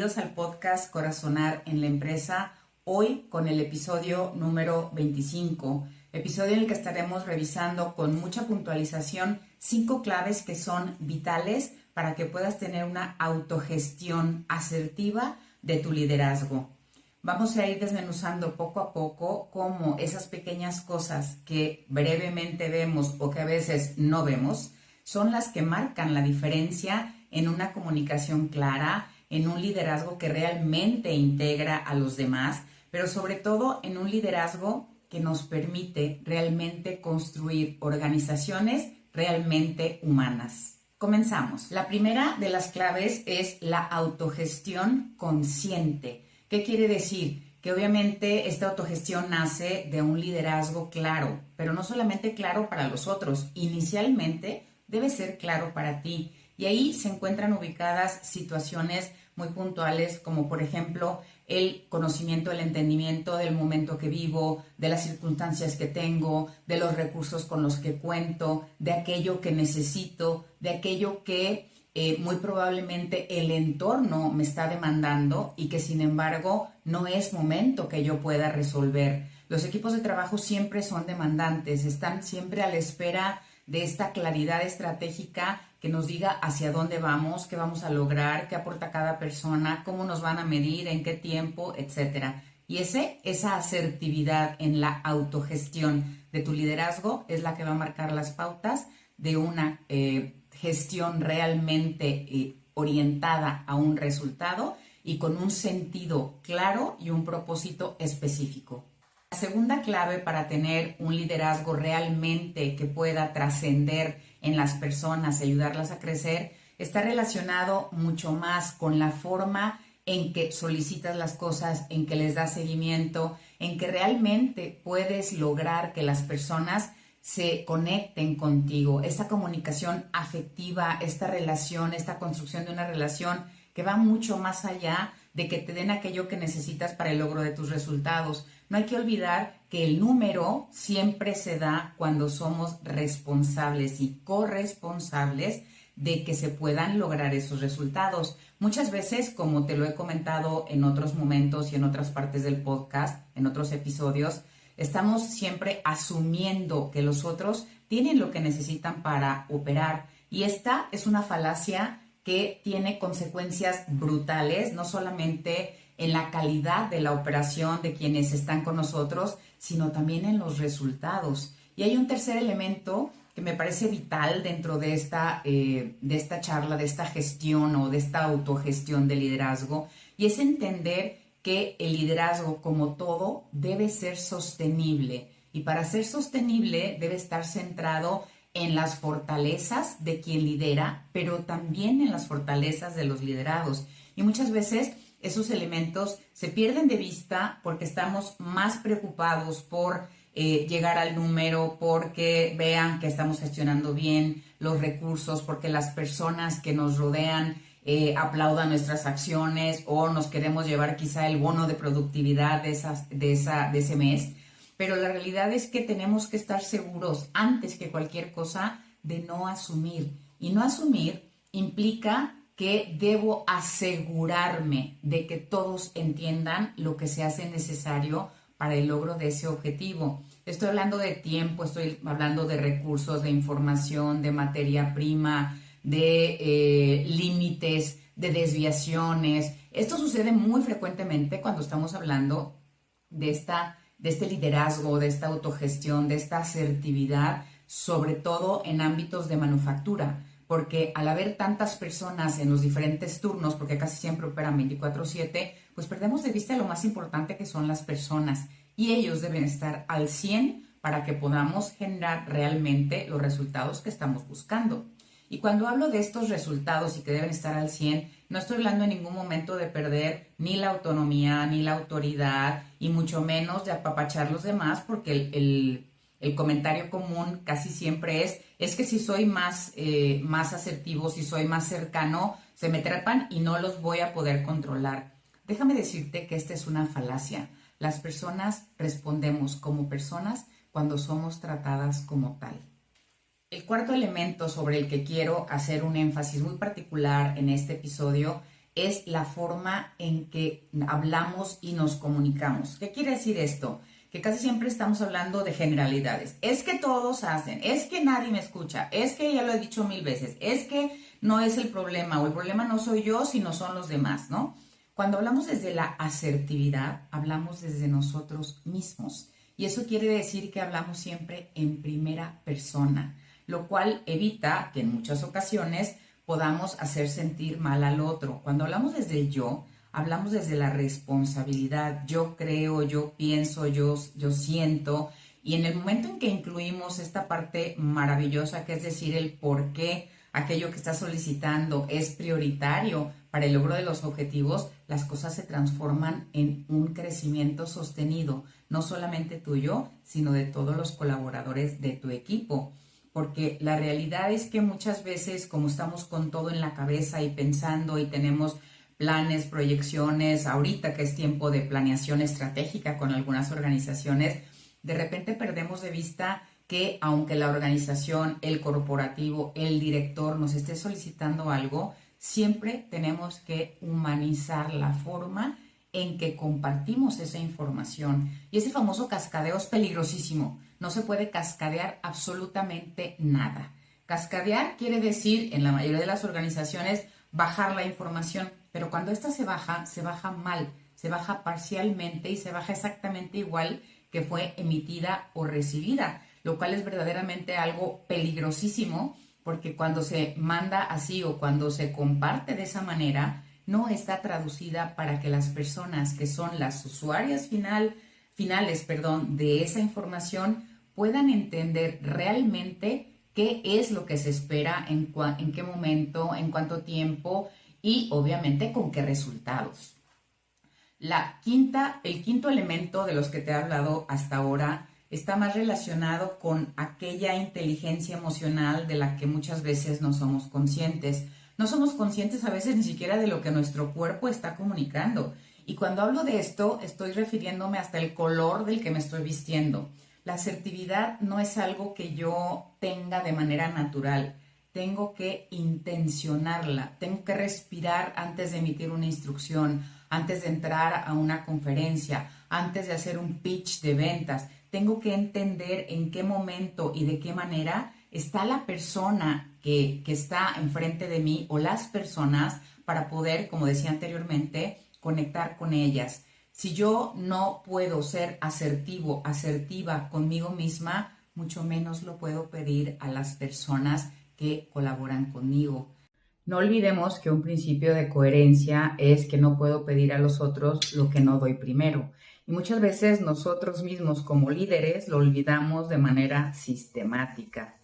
bienvenidos al podcast Corazonar en la Empresa, hoy con el episodio número 25, episodio en el que estaremos revisando con mucha puntualización 5 claves que son vitales para que puedas tener una autogestión asertiva de tu liderazgo. Vamos a ir desmenuzando poco a poco cómo esas pequeñas cosas que brevemente vemos o que a veces no vemos son las que marcan la diferencia en una comunicación clara, en un liderazgo que realmente integra a los demás, pero sobre todo en un liderazgo que nos permite realmente construir organizaciones realmente humanas. Comenzamos. La primera de las claves es la autogestión consciente. ¿Qué quiere decir? Que obviamente esta autogestión nace de un liderazgo claro, pero no solamente claro para los otros. Inicialmente debe ser claro para ti. Y ahí se encuentran ubicadas situaciones muy puntuales, como por ejemplo el conocimiento, el entendimiento del momento que vivo, de las circunstancias que tengo, de los recursos con los que cuento, de aquello que necesito, de aquello que muy probablemente el entorno me está demandando y que sin embargo no es momento que yo pueda resolver. Los equipos de trabajo siempre son demandantes, están siempre a la espera de esta claridad estratégica que nos diga hacia dónde vamos, qué vamos a lograr, qué aporta cada persona, cómo nos van a medir, en qué tiempo, etcétera. Y esa asertividad en la autogestión de tu liderazgo es la que va a marcar las pautas de una gestión realmente orientada a un resultado y con un sentido claro y un propósito específico. La segunda clave para tener un liderazgo realmente que pueda trascender en las personas y ayudarlas a crecer está relacionado mucho más con la forma en que solicitas las cosas, en que les das seguimiento, en que realmente puedes lograr que las personas se conecten contigo. Esta comunicación afectiva, esta relación, esta construcción de una relación que va mucho más allá de que te den aquello que necesitas para el logro de tus resultados. No hay que olvidar que el número siempre se da cuando somos responsables y corresponsables de que se puedan lograr esos resultados. Muchas veces, como te lo he comentado en otros momentos y en otras partes del podcast, en otros episodios, estamos siempre asumiendo que los otros tienen lo que necesitan para operar. Y esta es una falacia que tiene consecuencias brutales, no solamente en la calidad de la operación de quienes están con nosotros, sino también en los resultados. Y hay un tercer elemento que me parece vital dentro de esta charla, de esta gestión o de esta autogestión de liderazgo, y es entender que el liderazgo, como todo, debe ser sostenible. Y para ser sostenible debe estar centrado en las fortalezas de quien lidera, pero también en las fortalezas de los liderados. Y muchas veces esos elementos se pierden de vista porque estamos más preocupados por llegar al número, porque vean que estamos gestionando bien los recursos, porque las personas que nos rodean aplaudan nuestras acciones o nos queremos llevar quizá el bono de productividad de ese mes. Pero la realidad es que tenemos que estar seguros antes que cualquier cosa de no asumir. Y no asumir implica que debo asegurarme de que todos entiendan lo que se hace necesario para el logro de ese objetivo. Estoy hablando de tiempo, estoy hablando de recursos, de información, de materia prima, de límites, de desviaciones. Esto sucede muy frecuentemente cuando estamos hablando de este liderazgo, de esta autogestión, de esta asertividad, sobre todo en ámbitos de manufactura, porque al haber tantas personas en los diferentes turnos, porque casi siempre operan 24/7, pues perdemos de vista lo más importante que son las personas y ellos deben estar al 100 para que podamos generar realmente los resultados que estamos buscando. Y cuando hablo de estos resultados y que deben estar al 100, no estoy hablando en ningún momento de perder ni la autonomía, ni la autoridad, y mucho menos de apapachar a los demás, porque el comentario común casi siempre es que si soy más asertivo, si soy más cercano, se me trepan y no los voy a poder controlar. Déjame decirte que esta es una falacia. Las personas respondemos como personas cuando somos tratadas como tal. El cuarto elemento sobre el que quiero hacer un énfasis muy particular en este episodio es la forma en que hablamos y nos comunicamos. ¿Qué quiere decir esto? Que casi siempre estamos hablando de generalidades. Es que todos hacen, es que nadie me escucha, es que ya lo he dicho 1000 veces, es que no es el problema o el problema no soy yo, sino son los demás, ¿no? Cuando hablamos desde la asertividad, hablamos desde nosotros mismos. Y eso quiere decir que hablamos siempre en primera persona, lo cual evita que en muchas ocasiones podamos hacer sentir mal al otro. Cuando hablamos desde el yo, hablamos desde la responsabilidad. Yo creo, yo pienso, yo siento. Y en el momento en que incluimos esta parte maravillosa, que es decir, el por qué aquello que estás solicitando es prioritario para el logro de los objetivos, las cosas se transforman en un crecimiento sostenido, no solamente tuyo, sino de todos los colaboradores de tu equipo. Porque la realidad es que muchas veces, como estamos con todo en la cabeza y pensando y tenemos planes, proyecciones, ahorita que es tiempo de planeación estratégica con algunas organizaciones, de repente perdemos de vista que aunque la organización, el corporativo, el director nos esté solicitando algo, siempre tenemos que humanizar la forma en que compartimos esa información. Y ese famoso cascadeo es peligrosísimo. No se puede cascadear absolutamente nada. Cascadear quiere decir, en la mayoría de las organizaciones, bajar la información, pero cuando esta se baja mal, se baja parcialmente y se baja exactamente igual que fue emitida o recibida, lo cual es verdaderamente algo peligrosísimo, porque cuando se manda así o cuando se comparte de esa manera, no está traducida para que las personas que son las usuarias finales, de esa información puedan entender realmente qué es lo que se espera, en qué momento, en cuánto tiempo y obviamente con qué resultados. El quinto elemento de los que te he hablado hasta ahora está más relacionado con aquella inteligencia emocional de la que muchas veces no somos conscientes. No somos conscientes a veces ni siquiera de lo que nuestro cuerpo está comunicando. Y cuando hablo de esto, estoy refiriéndome hasta el color del que me estoy vistiendo. La asertividad no es algo que yo tenga de manera natural. Tengo que intencionarla, tengo que respirar antes de emitir una instrucción, antes de entrar a una conferencia, antes de hacer un pitch de ventas. Tengo que entender en qué momento y de qué manera está la persona que está enfrente de mí o las personas para poder, como decía anteriormente, conectar con ellas. Si yo no puedo ser asertivo, asertiva conmigo misma, mucho menos lo puedo pedir a las personas que colaboran conmigo. No olvidemos que un principio de coherencia es que no puedo pedir a los otros lo que no doy primero. Y muchas veces nosotros mismos como líderes lo olvidamos de manera sistemática.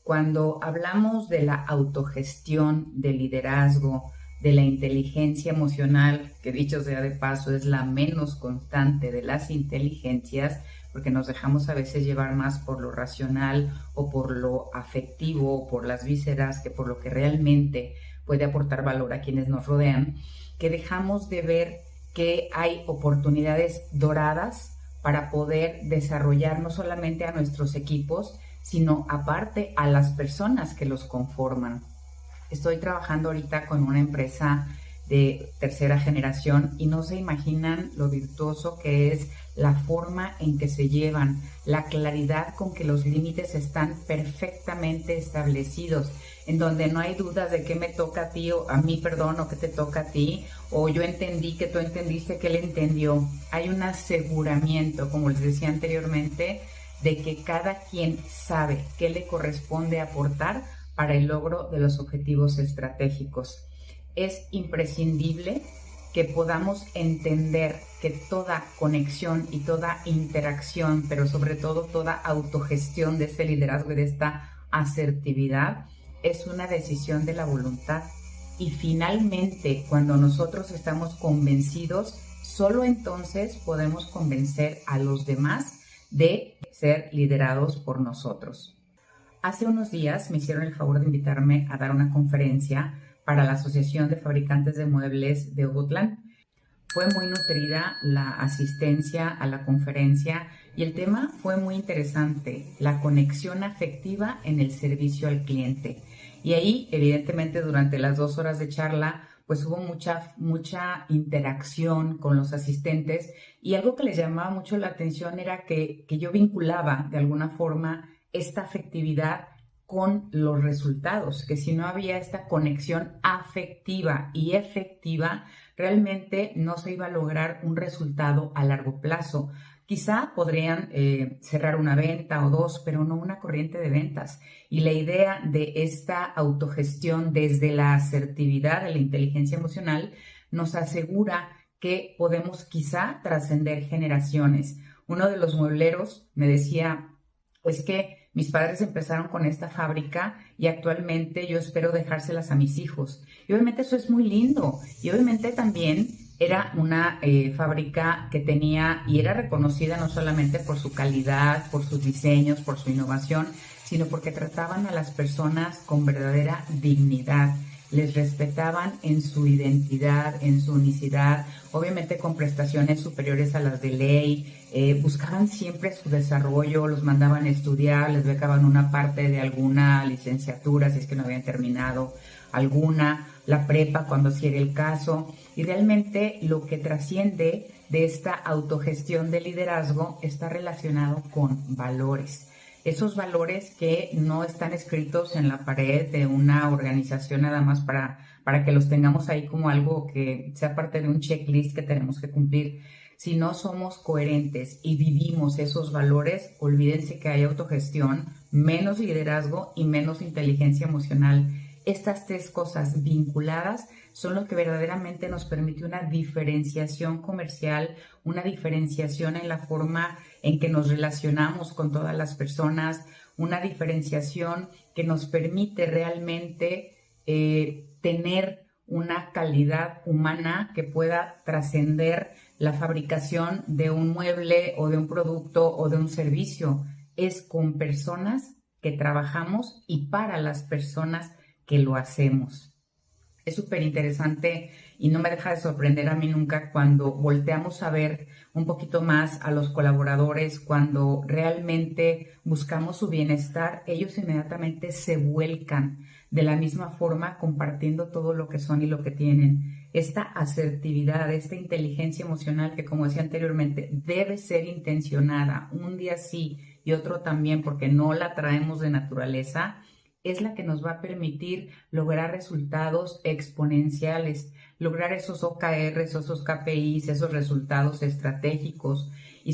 Cuando hablamos de la autogestión, del liderazgo, de la inteligencia emocional, que dicho sea de paso es la menos constante de las inteligencias, porque nos dejamos a veces llevar más por lo racional o por lo afectivo o por las vísceras que por lo que realmente puede aportar valor a quienes nos rodean, que dejamos de ver que hay oportunidades doradas para poder desarrollar no solamente a nuestros equipos, sino aparte a las personas que los conforman. Estoy trabajando ahorita con una empresa de tercera generación y no se imaginan lo virtuoso que es la forma en que se llevan, la claridad con que los límites están perfectamente establecidos, en donde no hay dudas de qué me toca a ti o a mí, perdón, o qué te toca a ti, o yo entendí que tú entendiste que él entendió. Hay un aseguramiento, como les decía anteriormente, de que cada quien sabe qué le corresponde aportar para el logro de los objetivos estratégicos. Es imprescindible que podamos entender que toda conexión y toda interacción, pero sobre todo toda autogestión de este liderazgo y de esta asertividad, es una decisión de la voluntad. Y finalmente, cuando nosotros estamos convencidos, solo entonces podemos convencer a los demás de ser liderados por nosotros. Hace unos días me hicieron el favor de invitarme a dar una conferencia para la Asociación de Fabricantes de Muebles de Ocotlán. Fue muy nutrida la asistencia a la conferencia y el tema fue muy interesante, la conexión afectiva en el servicio al cliente. Y ahí, evidentemente, durante las 2 horas de charla, pues hubo mucha interacción con los asistentes, y algo que les llamaba mucho la atención era que yo vinculaba de alguna forma esta afectividad con los resultados, que si no había esta conexión afectiva y efectiva, realmente no se iba a lograr un resultado a largo plazo. Quizá podrían cerrar una venta o dos, pero no una corriente de ventas. Y la idea de esta autogestión desde la asertividad de la inteligencia emocional nos asegura que podemos quizá trascender generaciones. Uno de los muebleros me decía, pues que mis padres empezaron con esta fábrica y actualmente yo espero dejárselas a mis hijos. Y obviamente eso es muy lindo. Y obviamente también era una fábrica que tenía y era reconocida no solamente por su calidad, por sus diseños, por su innovación, sino porque trataban a las personas con verdadera dignidad. Les respetaban en su identidad, en su unicidad, obviamente con prestaciones superiores a las de ley, buscaban siempre su desarrollo, los mandaban a estudiar, les becaban una parte de alguna licenciatura si es que no habían terminado alguna, la prepa cuando así era el caso, y realmente lo que trasciende de esta autogestión de liderazgo está relacionado con valores. Esos valores que no están escritos en la pared de una organización nada más para que los tengamos ahí como algo que sea parte de un checklist que tenemos que cumplir. Si no somos coherentes y vivimos esos valores, olvídense que hay autogestión, menos liderazgo y menos inteligencia emocional. Estas tres cosas vinculadas son lo que verdaderamente nos permite una diferenciación comercial, una diferenciación en la forma en que nos relacionamos con todas las personas, una diferenciación que nos permite realmente tener una calidad humana que pueda trascender la fabricación de un mueble o de un producto o de un servicio. Es con personas que trabajamos y para las personas que lo hacemos. Es súper interesante y no me deja de sorprender a mí nunca cuando volteamos a ver un poquito más a los colaboradores, cuando realmente buscamos su bienestar, ellos inmediatamente se vuelcan de la misma forma compartiendo todo lo que son y lo que tienen. Esta asertividad, esta inteligencia emocional que, como decía anteriormente, debe ser intencionada, un día sí y otro también, porque no la traemos de naturaleza, es la que nos va a permitir lograr resultados exponenciales, lograr esos OKRs, esos KPIs, esos resultados estratégicos y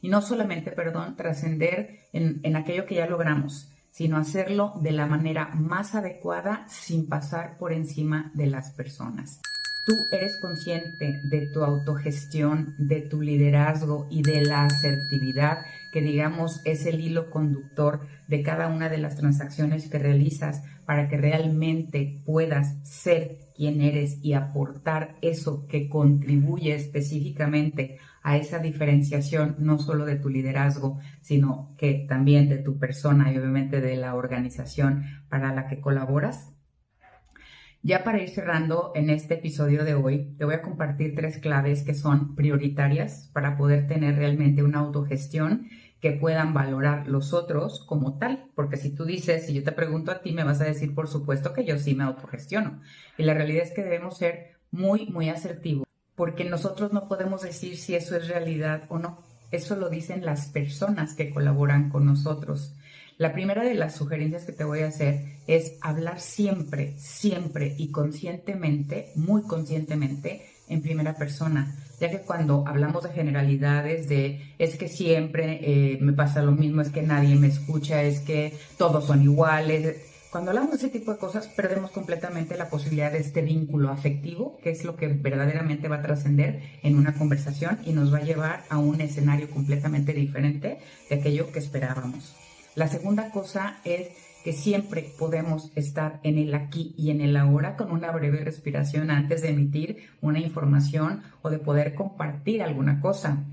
no solamente, trascender en aquello que ya logramos, sino hacerlo de la manera más adecuada sin pasar por encima de las personas. Tú eres consciente de tu autogestión, de tu liderazgo y de la asertividad, que digamos es el hilo conductor de cada una de las transacciones que realizas para que realmente puedas ser quien eres y aportar eso que contribuye específicamente a esa diferenciación, no solo de tu liderazgo, sino que también de tu persona y obviamente de la organización para la que colaboras. Ya para ir cerrando en este episodio de hoy, te voy a compartir 3 claves que son prioritarias para poder tener realmente una autogestión que puedan valorar los otros como tal. Porque si tú dices, si yo te pregunto a ti, me vas a decir, por supuesto que yo sí me autogestiono. Y la realidad es que debemos ser muy, muy asertivos, porque nosotros no podemos decir si eso es realidad o no. Eso lo dicen las personas que colaboran con nosotros. La primera de las sugerencias que te voy a hacer es hablar siempre, siempre y conscientemente, muy conscientemente, en primera persona, ya que cuando hablamos de generalidades, es que siempre me pasa lo mismo, es que nadie me escucha, es que todos son iguales. Cuando hablamos de ese tipo de cosas, perdemos completamente la posibilidad de este vínculo afectivo, que es lo que verdaderamente va a trascender en una conversación y nos va a llevar a un escenario completamente diferente de aquello que esperábamos. La segunda cosa es que siempre podemos estar en el aquí y en el ahora con una breve respiración antes de emitir una información o de poder compartir alguna cosa.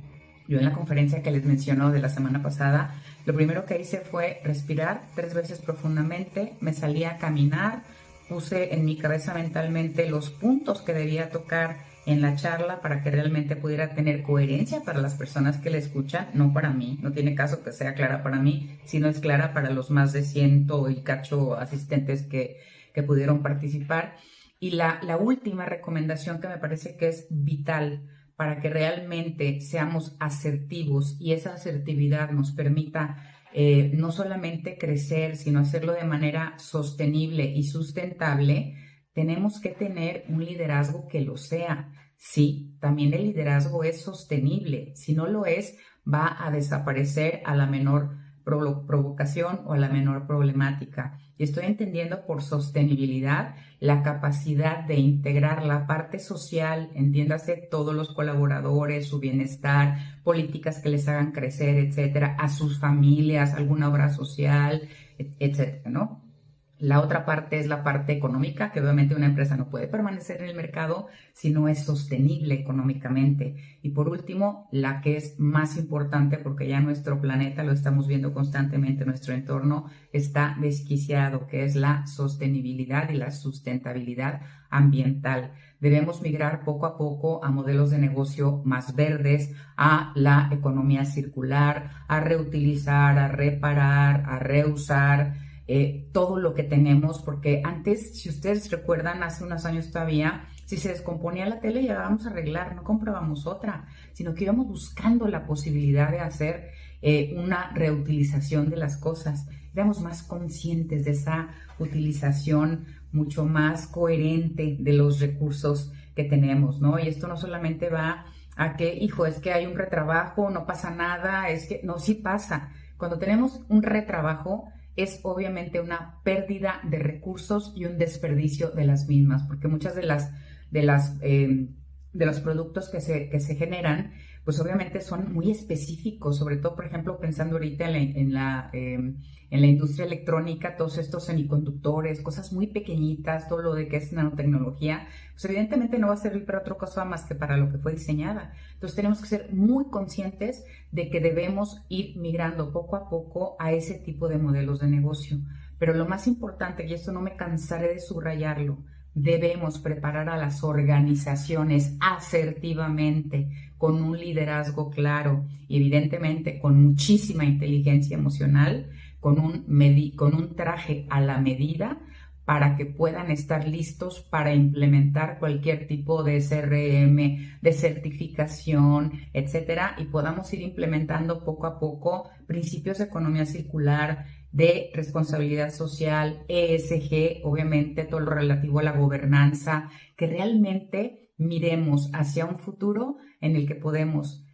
Yo en la conferencia que les menciono de la semana pasada, lo primero que hice fue respirar 3 veces profundamente, me salí a caminar, puse en mi cabeza mentalmente los puntos que debía tocar en la charla para que realmente pudiera tener coherencia para las personas que la escuchan, no para mí. No tiene caso que sea clara para mí, sino es clara para los más de 100 y cacho asistentes que pudieron participar. Y la última recomendación que me parece que es vital para que realmente seamos asertivos y esa asertividad nos permita no solamente crecer, sino hacerlo de manera sostenible y sustentable, tenemos que tener un liderazgo que lo sea. Sí, también el liderazgo es sostenible. Si no lo es, va a desaparecer a la menor provocación o a la menor problemática. Y estoy entendiendo por sostenibilidad la capacidad de integrar la parte social, entiéndase todos los colaboradores, su bienestar, políticas que les hagan crecer, etcétera, a sus familias, alguna obra social, etcétera, ¿no? La otra parte es la parte económica, que obviamente una empresa no puede permanecer en el mercado si no es sostenible económicamente. Y por último, la que es más importante, porque ya nuestro planeta, lo estamos viendo constantemente, nuestro entorno está desquiciado, que es la sostenibilidad y la sustentabilidad ambiental. Debemos migrar poco a poco a modelos de negocio más verdes, a la economía circular, a reutilizar, a reparar, a reusar, todo lo que tenemos, porque antes, si ustedes recuerdan, hace unos años todavía, si se descomponía la tele ya vamos a arreglar, no comprábamos otra, sino que íbamos buscando la posibilidad de hacer una reutilización de las cosas. Éramos más conscientes de esa utilización mucho más coherente de los recursos que tenemos, ¿no? Y esto no solamente va a que, hijo, es que hay un retrabajo, no pasa nada, es que, no, sí pasa. Cuando tenemos un retrabajo, es obviamente una pérdida de recursos y un desperdicio de las mismas, porque muchas de los productos que se generan, pues obviamente son muy específicos, sobre todo, por ejemplo, pensando ahorita en la industria electrónica, todos estos semiconductores, cosas muy pequeñitas, todo lo de que es nanotecnología, pues evidentemente no va a servir para otra cosa más que para lo que fue diseñada. Entonces tenemos que ser muy conscientes de que debemos ir migrando poco a poco a ese tipo de modelos de negocio. Pero lo más importante, y esto no me cansaré de subrayarlo, debemos preparar a las organizaciones asertivamente, con un liderazgo claro y evidentemente con muchísima inteligencia emocional, con un traje a la medida para que puedan estar listos para implementar cualquier tipo de CRM, de certificación, etcétera, y podamos ir implementando poco a poco principios de economía circular, de responsabilidad social, ESG, obviamente todo lo relativo a la gobernanza, que realmente miremos hacia un futuro en el que podemos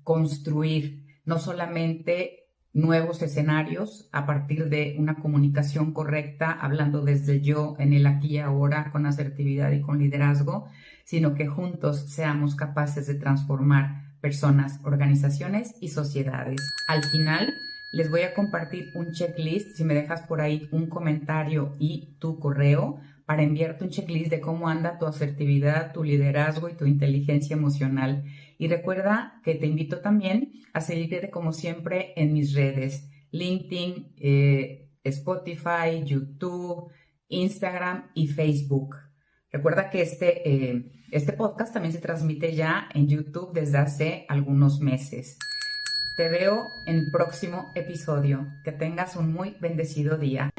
construir no solamente nuevos escenarios a partir de una comunicación correcta, hablando desde el yo en el aquí y ahora, con asertividad y con liderazgo, sino que juntos seamos capaces de transformar personas, organizaciones y sociedades. Al final, les voy a compartir un checklist, si me dejas por ahí un comentario y tu correo, para enviarte un checklist de cómo anda tu asertividad, tu liderazgo y tu inteligencia emocional. Y recuerda que te invito también a seguirte como siempre en mis redes, LinkedIn, Spotify, YouTube, Instagram y Facebook. Recuerda que este podcast también se transmite ya en YouTube desde hace algunos meses. Te veo en el próximo episodio. Que tengas un muy bendecido día.